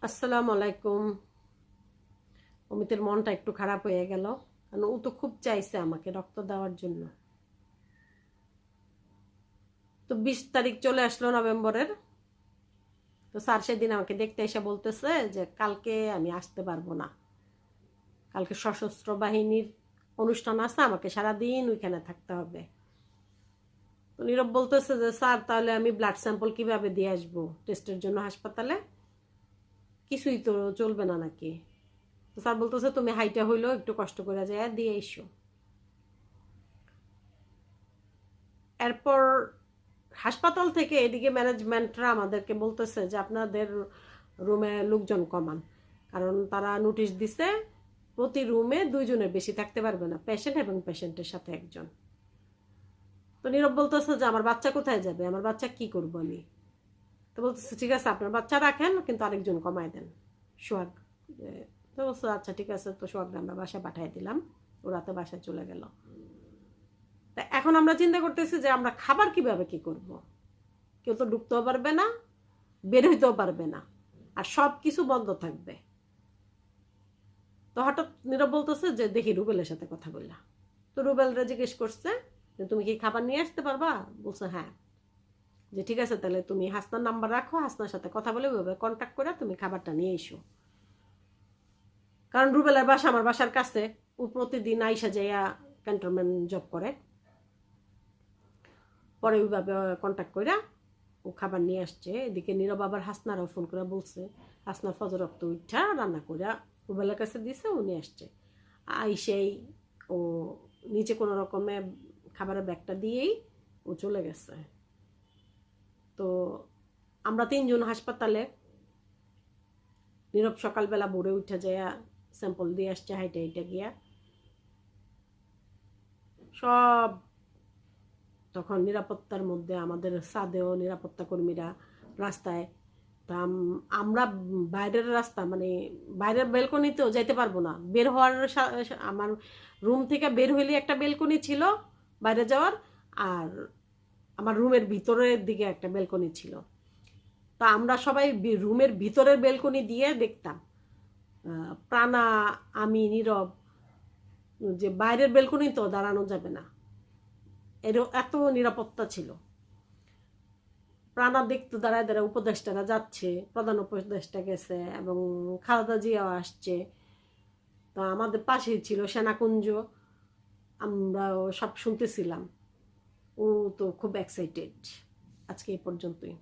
আসসালামু আলাইকুম। অমিতের মনটা একটু খারাপ হয়ে গেল, কারণ ও তো খুব চাইছে আমাকে রক্ত দেওয়ার জন্য। তো 20 তারিখ চলে আসলো নভেম্বরের। তো স্যার সেদিন আমাকে দেখতে এসে বলতেছে যে কালকে আমি আসতে পারবো না, কালকে সশস্ত্র বাহিনীর অনুষ্ঠান আছে, আমাকে সারাদিন ওইখানে থাকতে হবে। তো নীরব বলতেছে যে স্যার, তাহলে আমি ব্লাড স্যাম্পল কিভাবে দিয়ে আসবো টেস্টের জন্য হাসপাতালে? কিছুই তো চলবে না নাকি? তো স্যার বলতেছে তুমি হাইটা হইলো একটু কষ্ট করে যায় দিয়ে এসো। এরপর হাসপাতাল থেকে এদিকে ম্যানেজমেন্টরা আমাদেরকে বলতেছে যে আপনাদের রুমে লোকজন কমান, কারণ তারা নোটিশ দিছে প্রতি রুমে 2 জনের বেশি থাকতে পারবে না, পেশেন্ট এবং পেশেন্টের সাথে একজন। তো নীরব বলতেছে যে আমার বাচ্চা কোথায় যাবে, আমার বাচ্চা কি করব আমি? তো বলতেছে ঠিক আছে আপনার বাচ্চা রাখেন, কিন্তু আরেকজন কমায় দেন, সোহাগ। তো বলছে আচ্ছা ঠিক আছে। তো সোহাগ আমরা বাসায় পাঠিয়ে দিলাম, ওরা তো বাসায় চলে গেল। তা এখন আমরা চিন্তা করতেছি যে আমরা খাবার কিভাবে কি করব। কেউ তো ঢুকতেও পারবে না, বের হইতেও পারবে না, আর সব কিছু বন্ধ থাকবে। তো হঠাৎ নীরব বলতেছে যে দেখি রুবেলের সাথে কথা বললা। তো রুবেলরা জিজ্ঞেস করছে যে তুমি কি খাবার নিয়ে আসতে পারবা? বলছে হ্যাঁ। যে ঠিক আছে তাহলে তুমি হাসনার নাম্বার রাখো, হাসনার সাথে কথা বলে ওইভাবে কন্ট্যাক্ট করে তুমি খাবারটা নিয়ে এসো। কারণ রুবেলের বাসা আমার বাসার কাছে, ও প্রতিদিন আইসা যাইয়া ক্যান্টনমেন্ট জব করে। পরে ওইভাবে কন্ট্যাক্ট করে ও খাবার নিয়ে আসছে। এদিকে নীরব আবার হাসনারও ফোন করে বলছে, হাসনার ফজর রক্ত উঠা রান্না করে রুবেলের কাছে দিছে, ও নিয়ে আসছে। আইসেই ও নিচে কোনো রকমে খাবারের ব্যাগটা দিয়েই ও চলে গেছে। তো আমরা 3 জন হাসপাতালে। নীরব সকালবেলা ভোরে উঠে যায় স্যাম্পল দিয়ে আসছে হাইটা হাইটা গিয়া সব। তখন নিরাপত্তার মধ্যে আমাদের সাদেও নিরাপত্তা কর্মীরা রাস্তায়। তা আমরা বাইরের রাস্তা, মানে বাইরের বেলকনিতেও যাইতে পারবো না, বের হওয়ার আমার রুম থেকে বের হইলে একটা বেলকনি ছিল বাইরে যাওয়ার, আর আমার রুমের ভিতরের দিকে একটা বেলকনি ছিল। তা আমরা সবাই রুমের ভিতরের বেলকনি দিয়ে দেখতাম। প্রাণা, আমি, নীরব, যে বাইরের বেলকনি তো দাঁড়ানো যাবে না, এত নিরাপত্তা ছিল। প্রাণা দেখতো দাঁড়ায় দাঁড়ায় উপদেষ্টারা যাচ্ছে, প্রধান উপদেষ্টা গেছে এবং খালেদা জিয়াও আসছে। তো আমাদের পাশেই ছিল সেনাকুঞ্জ, আমরাও সব শুনতেছিলাম। ও তো খুব এক্সাইটেড। আজকে এই পর্যন্তই।